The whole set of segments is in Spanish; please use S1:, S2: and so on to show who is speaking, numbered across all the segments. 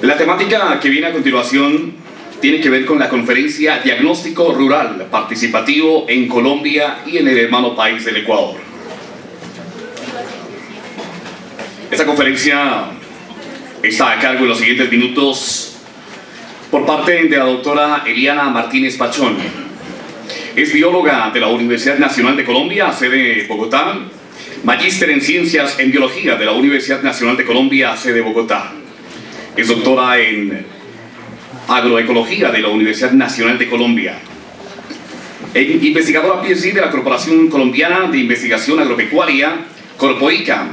S1: La temática que viene a continuación tiene que ver con la conferencia Diagnóstico Rural Participativo en Colombia y en el hermano país del Ecuador. Esta conferencia está a cargo en los siguientes minutos por parte de la doctora Eliana Martínez Pachón. Es bióloga de la Universidad Nacional de Colombia, sede Bogotá, magíster en Ciencias en Biología de la Universidad Nacional de Colombia, sede Bogotá. Es doctora en Agroecología de la Universidad Nacional de Colombia. Investigadora PhD de la Corporación Colombiana de Investigación Agropecuaria, Corpoica,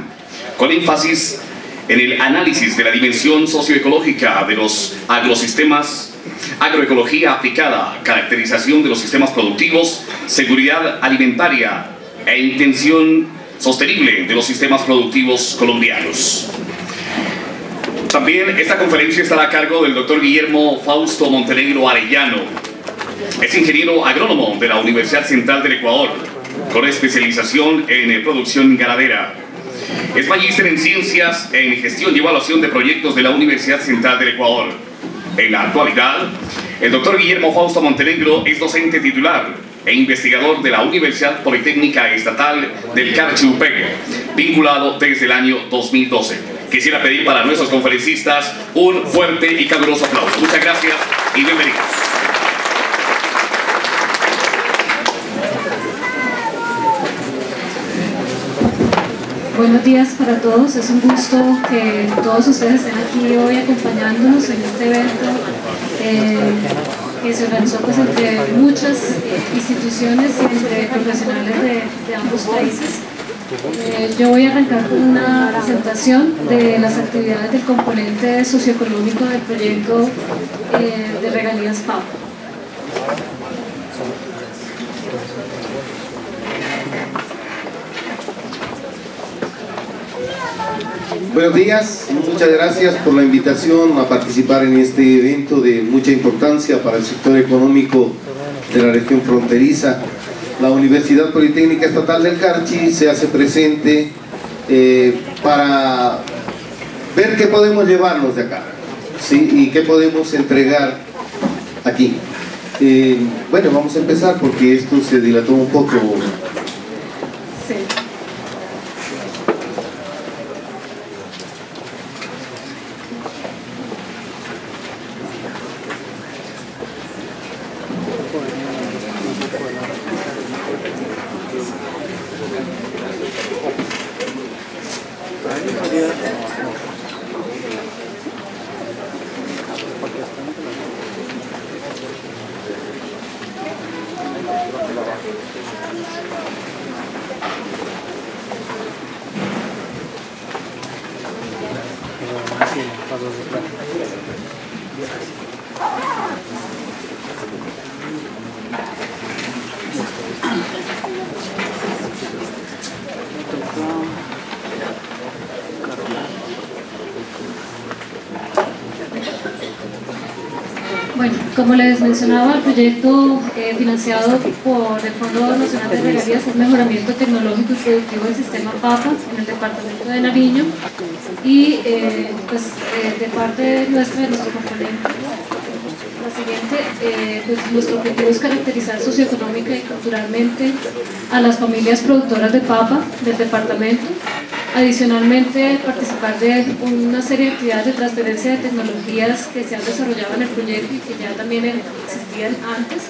S1: con énfasis en el análisis de la dimensión socioecológica de los agrosistemas, agroecología aplicada, caracterización de los sistemas productivos, seguridad alimentaria e intención sostenible de los sistemas productivos colombianos. También esta conferencia estará a cargo del doctor Guillermo Fausto Montenegro Arellano. Es ingeniero agrónomo de la Universidad Central del Ecuador, con especialización en producción ganadera. Es magíster en Ciencias en Gestión y Evaluación de Proyectos de la Universidad Central del Ecuador. En la actualidad, el doctor Guillermo Fausto Montenegro es docente titular e investigador de la Universidad Politécnica Estatal del Carchi UPEC, vinculado desde el año 2012. Quisiera pedir para nuestros conferencistas un fuerte y caluroso aplauso. Muchas gracias y bienvenidos.
S2: Buenos días para todos, es un gusto que todos ustedes estén aquí hoy acompañándonos en este evento que se organizó pues entre muchas instituciones y entre profesionales de ambos países. Yo voy a arrancar con una presentación de las actividades del componente socioeconómico del proyecto de regalías PAPA.
S3: Buenos días, muchas gracias por la invitación a participar en este evento de mucha importancia para el sector económico de la región fronteriza. La Universidad Politécnica Estatal del Carchi se hace presente para ver qué podemos llevarnos de acá, ¿sí? Y qué podemos entregar aquí. Bueno, vamos a empezar porque esto se dilató un poco.
S2: Sí. Bueno, como les mencionaba, el proyecto financiado por el Fondo Nacional de Regalías es mejoramiento tecnológico y productivo del sistema PAPA en el departamento de Nariño y de parte nuestra, de nuestro componente. La siguiente, pues nuestro objetivo es caracterizar socioeconómica y culturalmente a las familias productoras de papa del departamento. Adicionalmente, participar de una serie de actividades de transferencia de tecnologías que se han desarrollado en el proyecto y que ya también existían antes,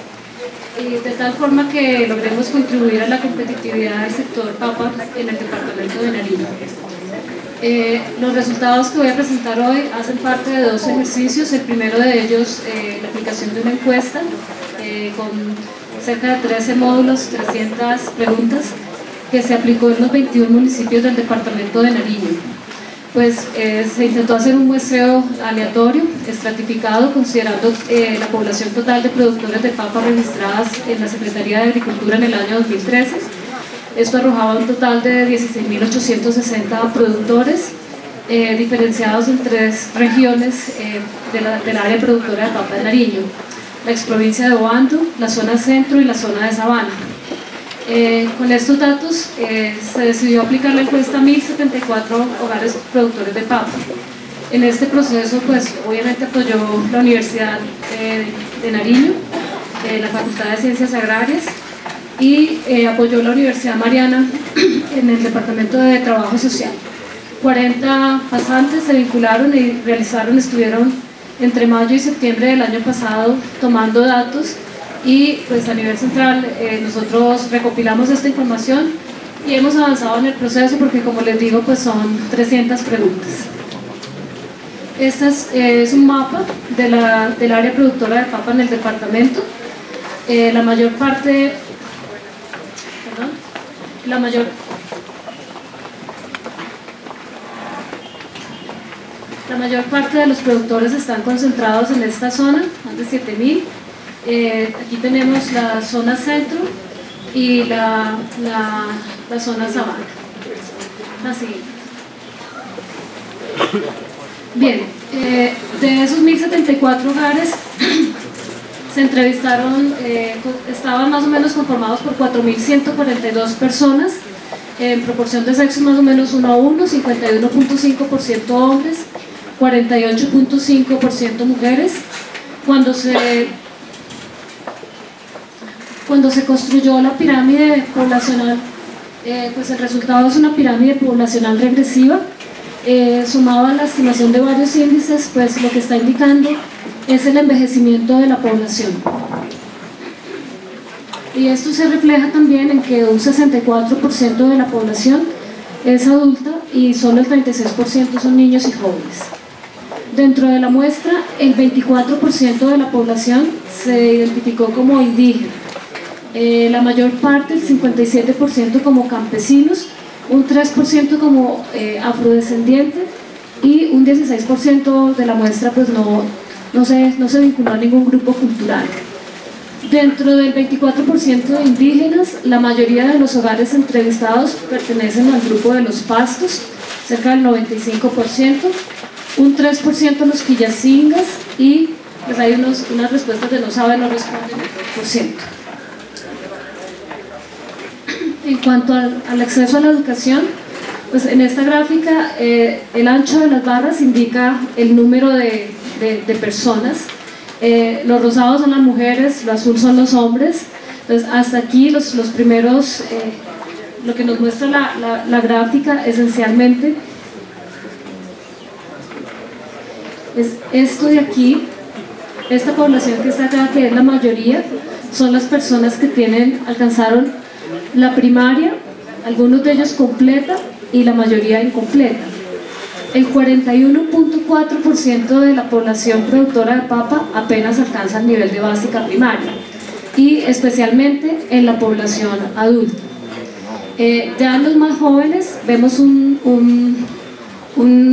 S2: de tal forma que logremos contribuir a la competitividad del sector papa en el departamento de Nariño. Los resultados que voy a presentar hoy hacen parte de dos ejercicios. El primero de ellos, la aplicación de una encuesta con cerca de 13 módulos, 300 preguntas, que se aplicó en los 21 municipios del departamento de Nariño. Pues se intentó hacer un muestreo aleatorio, estratificado, considerando la población total de productores de papa registradas en la Secretaría de Agricultura en el año 2013. Esto arrojaba un total de 16.860 productores, diferenciados en 3 regiones del área productora de papa de Nariño: la exprovincia de Obando, la zona centro y la zona de Sabana. Con estos datos se decidió aplicar la encuesta a 1.074 hogares productores de papa. En este proceso, pues obviamente apoyó la Universidad de Nariño, la Facultad de Ciencias Agrarias, y apoyó la Universidad Mariana en el Departamento de Trabajo Social. 40 pasantes se vincularon y estuvieron entre mayo y septiembre del año pasado tomando datos, y pues a nivel central nosotros recopilamos esta información y hemos avanzado en el proceso porque, como les digo, pues son 300 preguntas. Este es un mapa del área productora de papa en el departamento. La mayor parte de los productores están concentrados en esta zona, más de 7.000. Aquí tenemos la zona centro y la zona sabana. Así. Bien, de esos 1.074 hogares se entrevistaron, estaban más o menos conformados por 4.142 personas, en proporción de sexo más o menos 1 a 1, 51.5% hombres, 48.5% mujeres. Cuando se construyó la pirámide poblacional, pues el resultado es una pirámide poblacional regresiva, sumado a la estimación de varios índices, pues lo que está indicando es el envejecimiento de la población. Y esto se refleja también en que un 64% de la población es adulta y solo el 36% son niños y jóvenes. Dentro de la muestra, el 24% de la población se identificó como indígena, la mayor parte, el 57%, como campesinos, un 3% como afrodescendiente, y un 16% de la muestra pues no se vinculó a ningún grupo cultural. Dentro del 24% de indígenas, la mayoría de los hogares entrevistados pertenecen al grupo de los pastos, cerca del 95%, un 3% los quillacingas, y pues hay unas respuestas de no saben, no responden el 3%. En cuanto al acceso a la educación, pues en esta gráfica el ancho de las barras indica el número de personas. Los rosados son las mujeres, lo azul son los hombres. Entonces hasta aquí los primeros, lo que nos muestra la gráfica esencialmente es esto de aquí. Esta población que está acá, que es la mayoría, son las personas que alcanzaron la primaria, algunos de ellos completa y la mayoría incompleta. El 41.4% de la población productora de papa apenas alcanza el nivel de básica primaria, y especialmente en la población adulta. Ya en los más jóvenes vemos un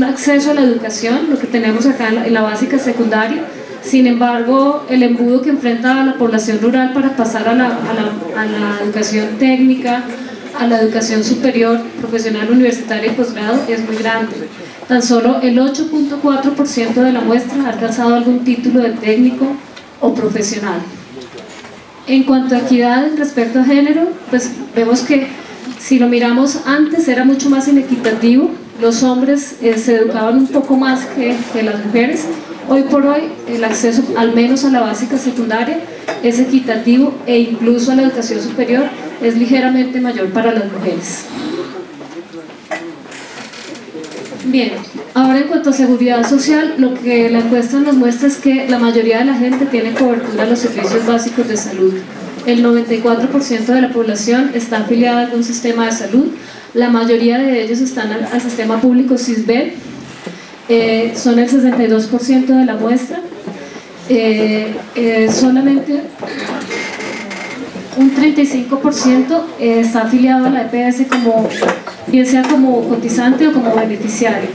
S2: acceso a la educación, lo que tenemos acá en la básica secundaria. Sin embargo, el embudo que enfrenta a la población rural para pasar a la educación técnica, a la educación superior, profesional, universitaria y posgrado es muy grande. Tan solo el 8.4% de la muestra ha alcanzado algún título de técnico o profesional. En cuanto a equidad respecto a género, pues vemos que si lo miramos antes era mucho más inequitativo. Los hombres se educaban un poco más que las mujeres. Hoy por hoy el acceso al menos a la básica secundaria es equitativo, e incluso a la educación superior es ligeramente mayor para las mujeres. Bien, ahora en cuanto a seguridad social, lo que la encuesta nos muestra es que la mayoría de la gente tiene cobertura a los servicios básicos de salud. El 94% de la población está afiliada a algún sistema de salud. La mayoría de ellos están al sistema público SISBEN, son el 62% de la muestra. Solamente un 35% está afiliado a la EPS, bien sea como cotizante o como beneficiario.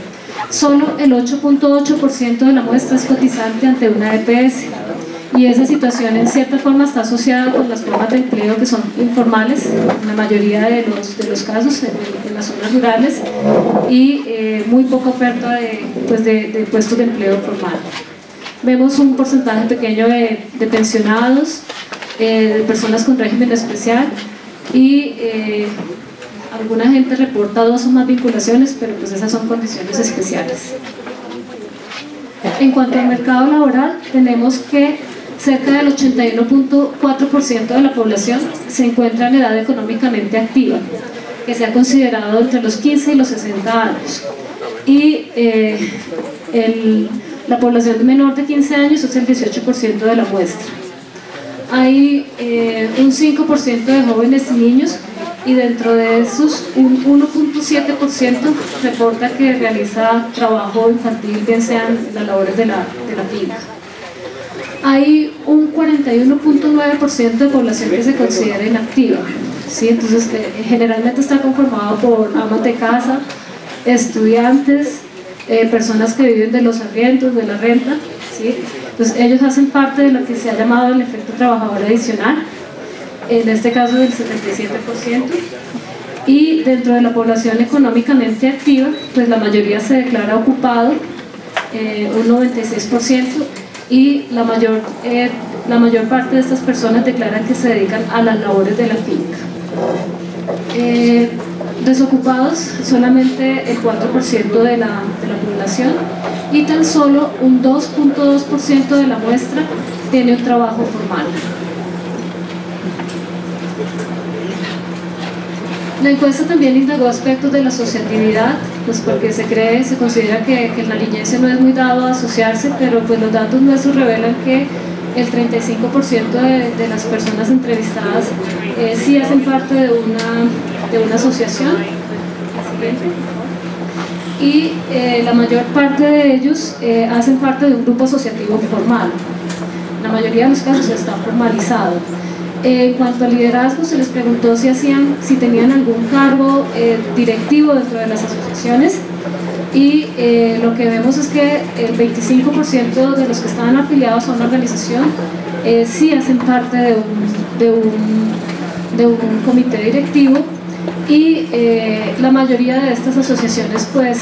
S2: Solo el 8.8% de la muestra es cotizante ante una EPS, y esa situación en cierta forma está asociada con las formas de empleo que son informales en la mayoría de los casos en las zonas rurales, y muy poca oferta de puestos de empleo formal. Vemos un porcentaje pequeño de pensionados, de personas con régimen especial, y alguna gente reporta 2 o más vinculaciones, pero pues esas son condiciones especiales. En cuanto al mercado laboral, tenemos que cerca del 81.4% de la población se encuentra en edad económicamente activa, que se ha considerado entre los 15 y los 60 años. Y la población menor de 15 años es el 18% de la muestra. Hay un 5% de jóvenes y niños, y dentro de esos un 1.7% reporta que realiza trabajo infantil, bien sean las labores de la finca. Hay un 41.9% de población que se considera inactiva, ¿sí? Entonces generalmente está conformado por amas de casa, estudiantes, personas que viven de los arriendos, de la renta, ¿sí? Entonces ellos hacen parte de lo que se ha llamado el efecto trabajador adicional, en este caso del 77%, y dentro de la población económicamente activa, pues la mayoría se declara ocupado, un 96%, y la mayor parte de estas personas declaran que se dedican a las labores de la finca. Desocupados solamente el 4% de la población, y tan solo un 2.2% de la muestra tiene un trabajo formal. La encuesta también indagó aspectos de la asociatividad, pues porque se considera que el nariñense no es muy dado a asociarse, pero pues los datos nuestros revelan que el 35% de las personas entrevistadas sí hacen parte de una asociación, y la mayor parte de ellos hacen parte de un grupo asociativo formal. La mayoría de los casos está formalizado. En cuanto al liderazgo, se les preguntó si tenían algún cargo directivo dentro de las asociaciones, y lo que vemos es que el 25% de los que estaban afiliados a una organización sí hacen parte de un comité directivo, y la mayoría de estas asociaciones pues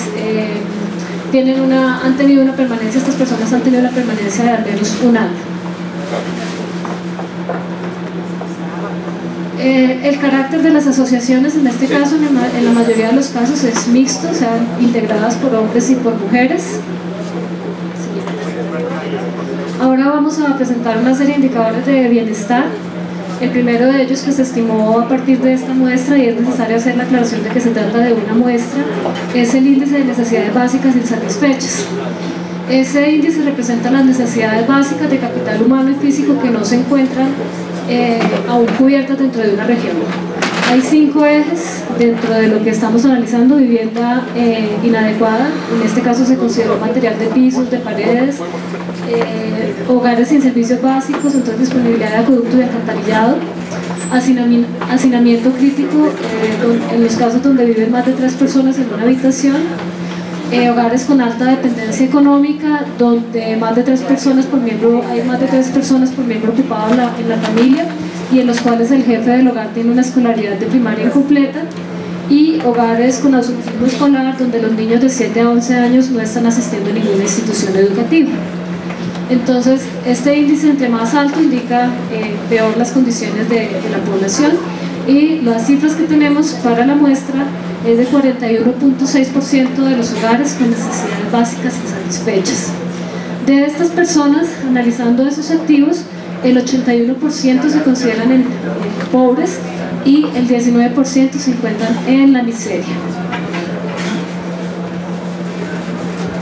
S2: han tenido una permanencia, estas personas han tenido una permanencia de al menos un año. El carácter de las asociaciones, en este caso, en la mayoría de los casos es mixto, o sea, integradas por hombres y por mujeres. Ahora vamos a presentar una serie de indicadores de bienestar. El primero de ellos, que se estimó a partir de esta muestra, y es necesario hacer la aclaración de que se trata de una muestra, es el índice de necesidades básicas insatisfechas. Ese índice representa las necesidades básicas de capital humano y físico que no se encuentran aún cubiertas dentro de una región. Hay 5 ejes dentro de lo que estamos analizando: vivienda inadecuada, en este caso se consideró material de pisos, de paredes, hogares sin servicios básicos, entonces disponibilidad de acueducto y alcantarillado, hacinamiento crítico en los casos donde viven más de 3 personas en una habitación, hogares con alta dependencia económica, donde hay más de 3 personas por miembro ocupado en la familia, y en los cuales el jefe del hogar tiene una escolaridad de primaria incompleta, y hogares con ausentismo escolar, donde los niños de 7 a 11 años no están asistiendo a ninguna institución educativa. Entonces, este índice, entre más alto, indica peor las condiciones de la población, y las cifras que tenemos para la muestra es de 41.6% de los hogares con necesidades básicas insatisfechas. De estas personas, analizando esos activos, el 81% se consideran pobres, y el 19% se encuentran en la miseria.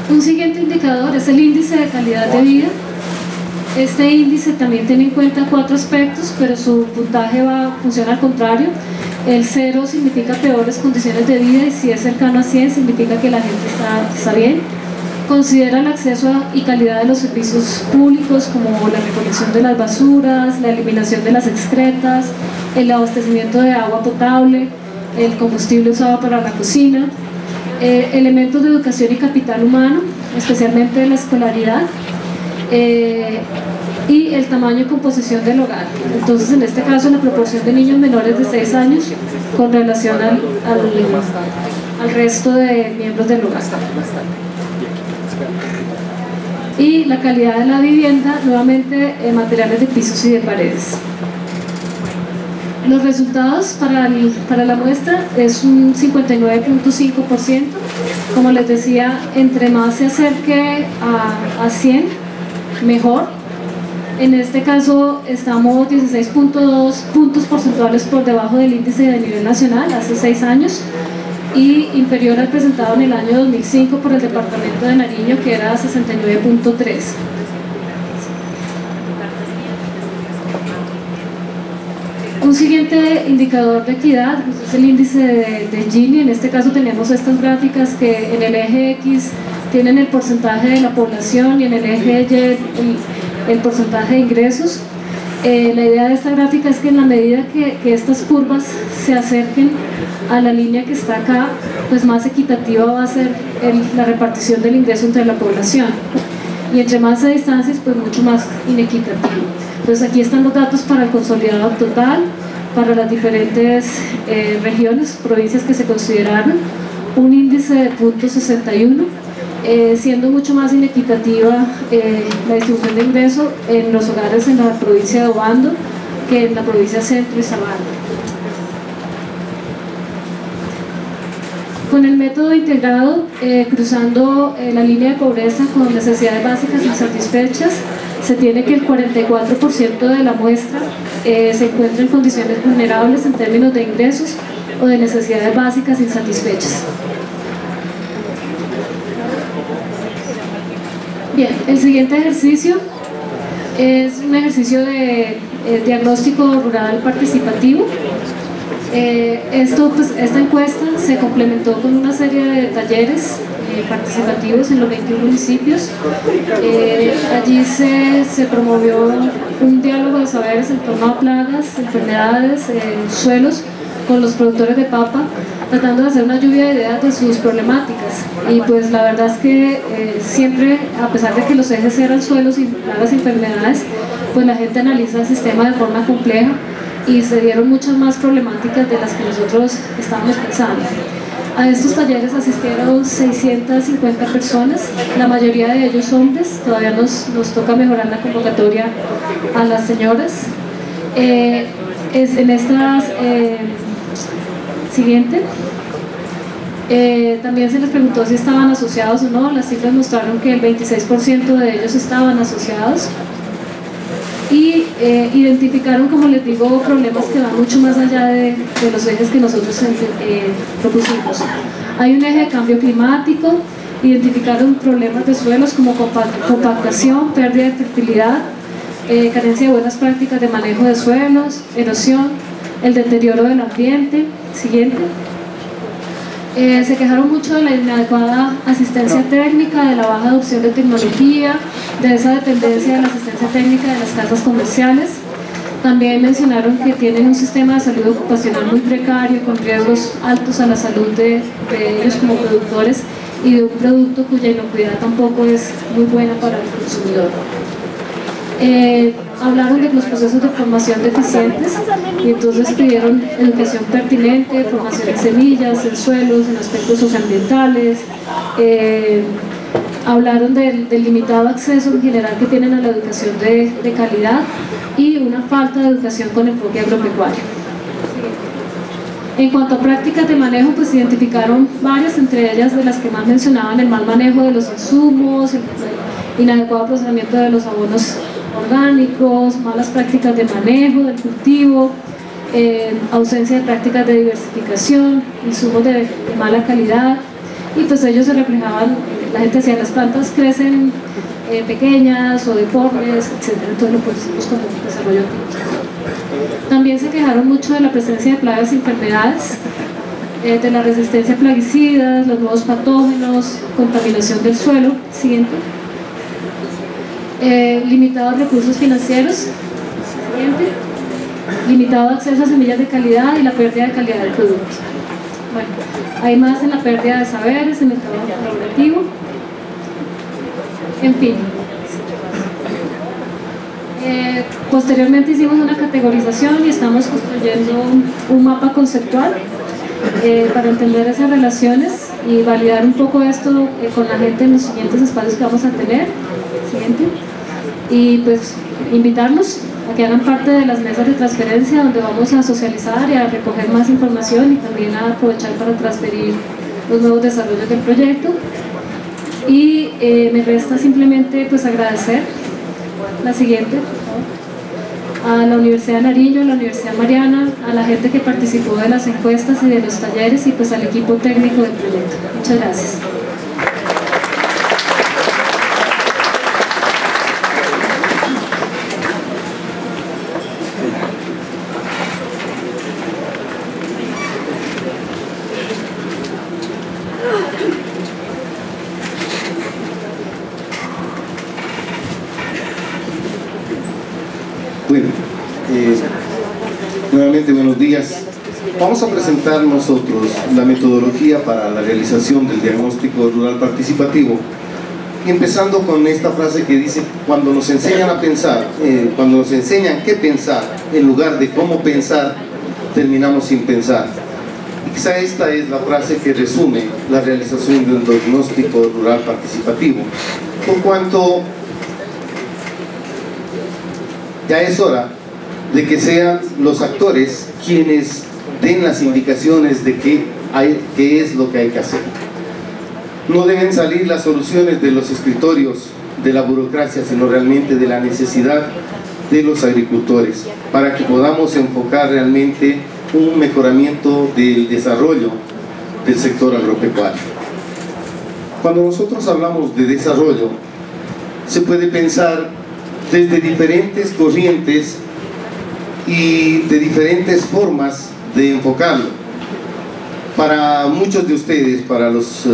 S2: Un siguiente indicador es el índice de calidad de vida. Este índice también tiene en cuenta 4 aspectos, pero su puntaje funciona al contrario. El 0 significa peores condiciones de vida, y si es cercano a 100 significa que la gente está bien. Considera el acceso y calidad de los servicios públicos, como la recolección de las basuras, la eliminación de las excretas, el abastecimiento de agua potable, el combustible usado para la cocina, elementos de educación y capital humano, especialmente la escolaridad, y el tamaño y composición del hogar. Entonces, en este caso, la proporción de niños menores de 6 años con relación al resto de miembros del hogar. Y la calidad de la vivienda, nuevamente materiales de pisos y de paredes. Los resultados para la muestra es un 59.5%. Como les decía, entre más se acerque a 100, mejor. En este caso estamos 16.2 puntos porcentuales por debajo del índice de nivel nacional hace 6 años y inferior al presentado en el año 2005 por el departamento de Nariño, que era 69.3. Un siguiente indicador de equidad es el índice de Gini. En este caso tenemos estas gráficas que en el eje X tienen el porcentaje de la población y en el eje Y el porcentaje de ingresos. La idea de esta gráfica es que en la medida que estas curvas se acerquen a la línea que está acá, pues más equitativa va a ser la repartición del ingreso entre la población, y entre más se distancias, pues mucho más inequitativo. Entonces aquí están los datos para el consolidado total, para las diferentes regiones, provincias que se consideraron, un índice de 0.61, siendo mucho más inequitativa la distribución de ingreso en los hogares en la provincia de Obando que en la provincia Centro y Sabana. Con el método integrado, cruzando la línea de pobreza con necesidades básicas insatisfechas, se tiene que el 44% de la muestra se encuentra en condiciones vulnerables en términos de ingresos o de necesidades básicas insatisfechas. Bien, el siguiente ejercicio es un ejercicio de diagnóstico rural participativo. Esta encuesta se complementó con una serie de talleres participativos en los 21 municipios. Allí se promovió un diálogo de saberes en torno a plagas, enfermedades, suelos, con los productores de papa, tratando de hacer una lluvia de ideas de sus problemáticas. Y pues la verdad es que siempre, a pesar de que los ejes eran suelos y plagas y enfermedades, pues la gente analiza el sistema de forma compleja y se dieron muchas más problemáticas de las que nosotros estábamos pensando. A estos talleres asistieron 650 personas, la mayoría de ellos hombres. Todavía nos toca mejorar la convocatoria a las señoras. En estas siguiente, también se les preguntó si estaban asociados o no. Las cifras mostraron que el 26% de ellos estaban asociados y identificaron, como les digo, problemas que van mucho más allá de los ejes que nosotros propusimos. Hay un eje de cambio climático, identificaron problemas de suelos como compactación, pérdida de fertilidad, carencia de buenas prácticas de manejo de suelos, erosión, el deterioro del ambiente. Siguiente. Se quejaron mucho de la inadecuada asistencia técnica, de la baja adopción de tecnología, de esa dependencia de la asistencia técnica de las casas comerciales. También mencionaron que tienen un sistema de salud ocupacional muy precario, con riesgos altos a la salud de ellos como productores y de un producto cuya inocuidad tampoco es muy buena para el consumidor. Hablaron de los procesos de formación deficientes y entonces pidieron educación pertinente, formación en semillas, en suelos, en aspectos socioambientales. Hablaron del limitado acceso en general que tienen a la educación de calidad y una falta de educación con enfoque agropecuario. En cuanto a prácticas de manejo, pues identificaron varias, entre ellas de las que más mencionaban: el mal manejo de los insumos, el inadecuado procesamiento de los abonos orgánicos, malas prácticas de manejo del cultivo, ausencia de prácticas de diversificación, insumos de mala calidad. Y pues ellos se reflejaban, la gente decía, las plantas crecen pequeñas o deformes, etc. Entonces lo pusimos como desarrollo técnico. También se quejaron mucho de la presencia de plagas y enfermedades, de la resistencia a plaguicidas, los nuevos patógenos, contaminación del suelo. Siguiente. Limitados recursos financieros. Siguiente. Limitado acceso a semillas de calidad y la pérdida de calidad del producto. Bueno, hay más en la pérdida de saberes, en el trabajo colaborativo, en fin. Posteriormente hicimos una categorización y estamos construyendo un mapa conceptual para entender esas relaciones y validar un poco esto con la gente en los siguientes espacios que vamos a tener. Siguiente. Y pues invitarlos a que hagan parte de las mesas de transferencia, donde vamos a socializar y a recoger más información y también a aprovechar para transferir los nuevos desarrollos del proyecto. Y me resta simplemente pues agradecer la siguiente, por favor, a la Universidad de Nariño, a la Universidad Mariana, a la gente que participó de las encuestas y de los talleres, y pues al equipo técnico del proyecto. Muchas gracias.
S3: Bueno, nuevamente buenos días. Vamos a presentar nosotros la metodología para la realización del diagnóstico rural participativo, empezando con esta frase que dice: cuando nos enseñan a pensar, cuando nos enseñan qué pensar en lugar de cómo pensar, terminamos sin pensar. Y quizá esta es la frase que resume la realización de un diagnóstico rural participativo, por cuanto ya es hora de que sean los actores quienes den las indicaciones de qué es lo que hay que hacer. No deben salir las soluciones de los escritorios, de la burocracia, sino realmente de la necesidad de los agricultores, para que podamos enfocar realmente un mejoramiento del desarrollo del sector agropecuario. Cuando nosotros hablamos de desarrollo, se puede pensar desde diferentes corrientes y de diferentes formas de enfocarlo. Para muchos de ustedes, para los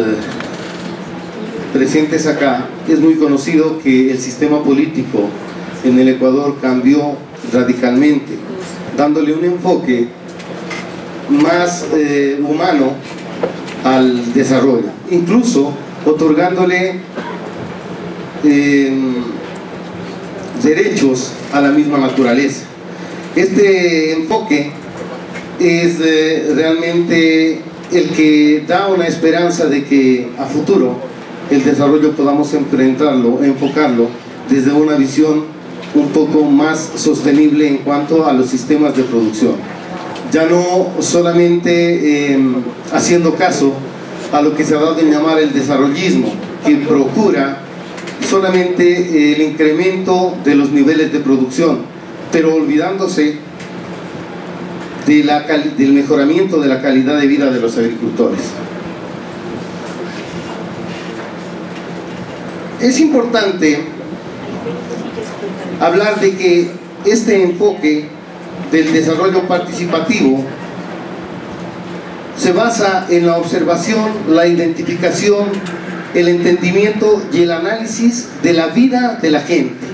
S3: presentes acá, es muy conocido que el sistema político en el Ecuador cambió radicalmente, dándole un enfoque más humano al desarrollo, incluso otorgándole derechos a la misma naturaleza. Este enfoque es realmente el que da una esperanza de que a futuro el desarrollo podamos enfrentarlo, enfocarlo desde una visión un poco más sostenible en cuanto a los sistemas de producción. Ya no solamente haciendo caso a lo que se ha dado en llamar el desarrollismo, que procura solamente el incremento de los niveles de producción, pero olvidándose de del mejoramiento de la calidad de vida de los agricultores. Es importante hablar de que este enfoque del desarrollo participativo se basa en la observación, la identificación, el entendimiento y el análisis de la vida de la gente,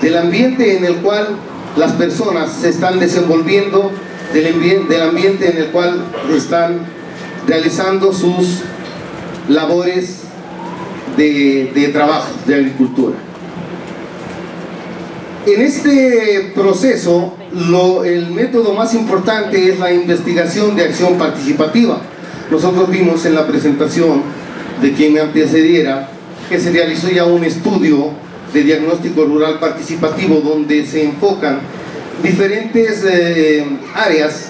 S3: del ambiente en el cual las personas se están desenvolviendo, del ambiente en el cual están realizando sus labores de trabajo, de agricultura. En este proceso, el método más importante es la investigación de acción participativa. Nosotros vimos en la presentación de quien me antecediera que se realizó ya un estudio de diagnóstico rural participativo donde se enfocan diferentes áreas,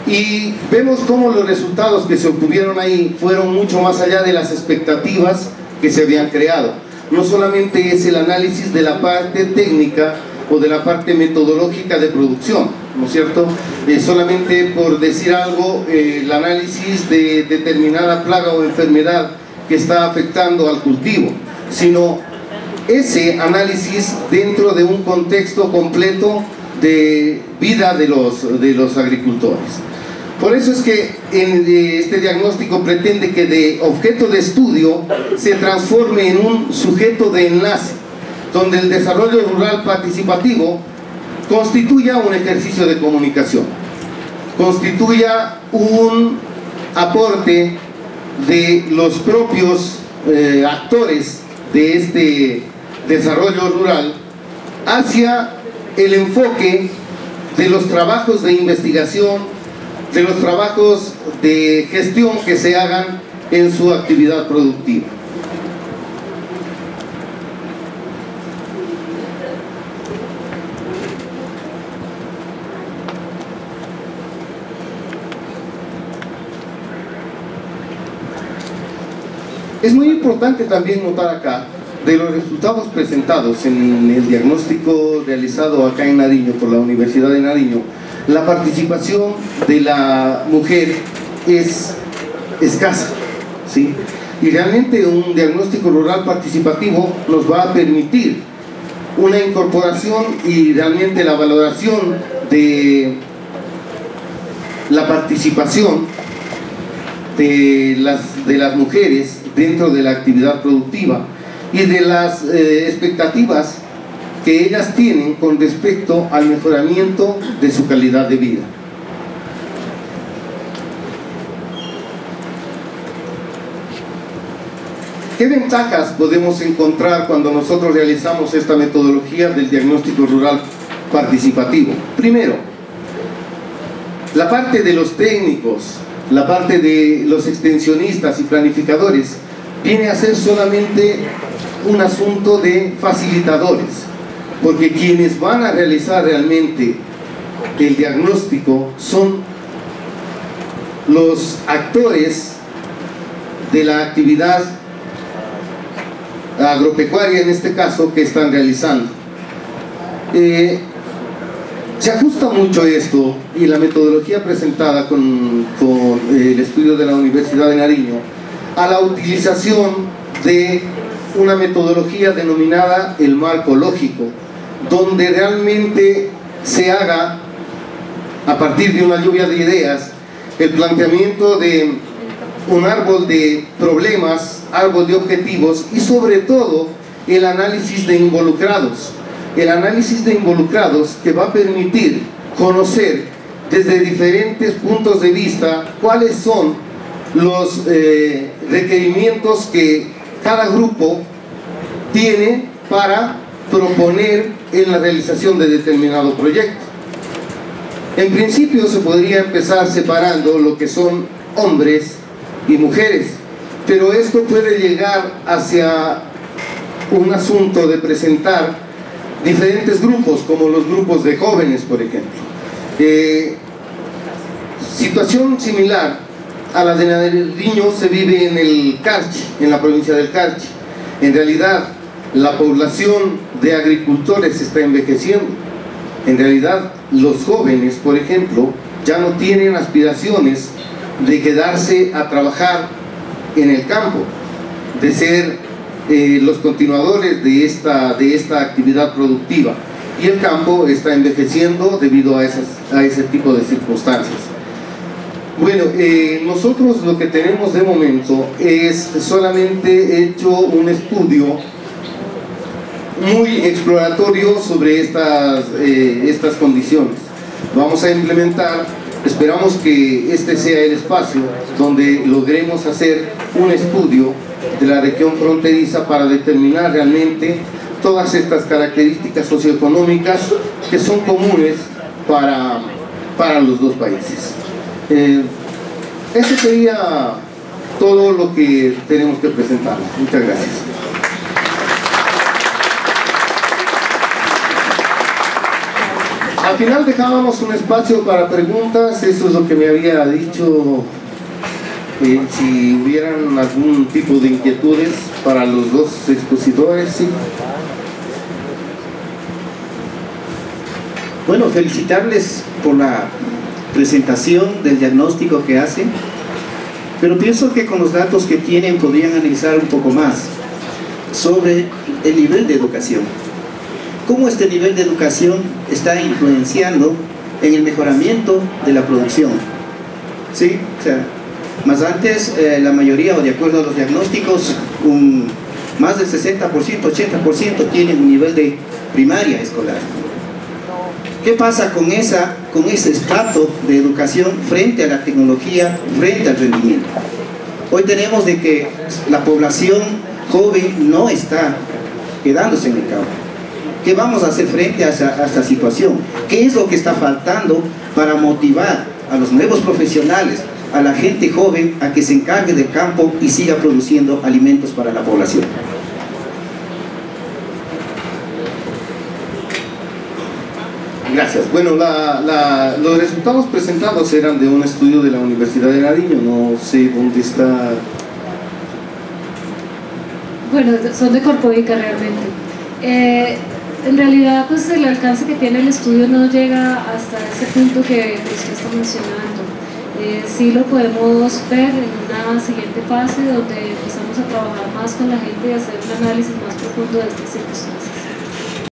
S3: y vemos cómo los resultados que se obtuvieron ahí fueron mucho más allá de las expectativas que se habían creado. No solamente es el análisis de la parte técnica o de la parte metodológica de producción, ¿no es cierto? Solamente por decir algo, el análisis de determinada plaga o enfermedad que está afectando al cultivo, sino ese análisis dentro de un contexto completo de vida de los agricultores. Por eso es que este diagnóstico pretende que de objeto de estudio se transforme en un sujeto de enlace, donde el desarrollo rural participativo constituya un ejercicio de comunicación, constituya un aporte de los propios actores de este desarrollo rural hacia el enfoque de los trabajos de investigación, de los trabajos de gestión que se hagan en su actividad productiva. Es muy importante también notar acá, de los resultados presentados en el diagnóstico realizado acá en Nariño por la Universidad de Nariño, la participación de la mujer es escasa, ¿sí? Y realmente un diagnóstico rural participativo nos va a permitir una incorporación y realmente la valoración de la participación de las mujeres dentro de la actividad productiva y de las expectativas que ellas tienen con respecto al mejoramiento de su calidad de vida. ¿Qué ventajas podemos encontrar cuando nosotros realizamos esta metodología del diagnóstico rural participativo? Primero, la parte de los técnicos, la parte de los extensionistas y planificadores viene a ser solamente un asunto de facilitadores, porque quienes van a realizar realmente el diagnóstico son los actores de la actividad agropecuaria, en este caso, que están realizando. Se ajusta mucho esto y la metodología presentada con el estudio de la Universidad de Nariño a la utilización de una metodología denominada el marco lógico, donde realmente se haga, a partir de una lluvia de ideas, el planteamiento de un árbol de problemas, árbol de objetivos y sobre todo el análisis de involucrados. El análisis de involucrados que va a permitir conocer desde diferentes puntos de vista cuáles son los requerimientos que cada grupo tiene para proponer en la realización de determinado proyecto. En principio se podría empezar separando lo que son hombres y mujeres, pero esto puede llegar hacia un asunto de presentar diferentes grupos, como los grupos de jóvenes, por ejemplo. Situación similar a la de Nariño se vive en el Carchi, en la provincia del Carchi. En realidad, la población de agricultores está envejeciendo. En realidad, los jóvenes, por ejemplo, ya no tienen aspiraciones de quedarse a trabajar en el campo, de ser los continuadores de esta actividad productiva, y el campo está envejeciendo debido a ese tipo de circunstancias. Bueno, nosotros lo que tenemos de momento es solamente hecho un estudio muy exploratorio sobre estas condiciones. Vamos a implementar, esperamos que este sea el espacio donde logremos hacer un estudio de la región fronteriza para determinar realmente todas estas características socioeconómicas que son comunes para los dos países. Eso sería todo lo que tenemos que presentar. Muchas gracias. Al final dejábamos un espacio para preguntas. Eso es lo que me había dicho, si hubieran algún tipo de inquietudes para los dos expositores. ¿Sí?
S4: Bueno, felicitarles por la presentación del diagnóstico que hacen, pero pienso que con los datos que tienen podrían analizar un poco más sobre el nivel de educación. ¿Cómo este nivel de educación está influenciando en el mejoramiento de la producción? ¿Sí? O sea, más antes la mayoría, o de acuerdo a los diagnósticos, más del 60%, 80% tienen un nivel de primaria escolar. ¿Qué pasa con ese estrato de educación frente a la tecnología, frente al rendimiento? Hoy tenemos de que la población joven no está quedándose en el campo. ¿Qué vamos a hacer frente a esta situación? ¿Qué es lo que está faltando para motivar a los nuevos profesionales, a la gente joven, a que se encargue del campo y siga produciendo alimentos para la población?
S3: Gracias. Bueno, los resultados presentados eran de un estudio de la Universidad de Nariño. No sé dónde está
S2: Bueno, son de Corpoica realmente. En realidad, pues el alcance que tiene el estudio no llega hasta ese punto que usted está mencionando. Sí lo podemos ver en una siguiente fase donde empezamos a trabajar más con la gente y hacer un análisis más profundo de estas circunstancias.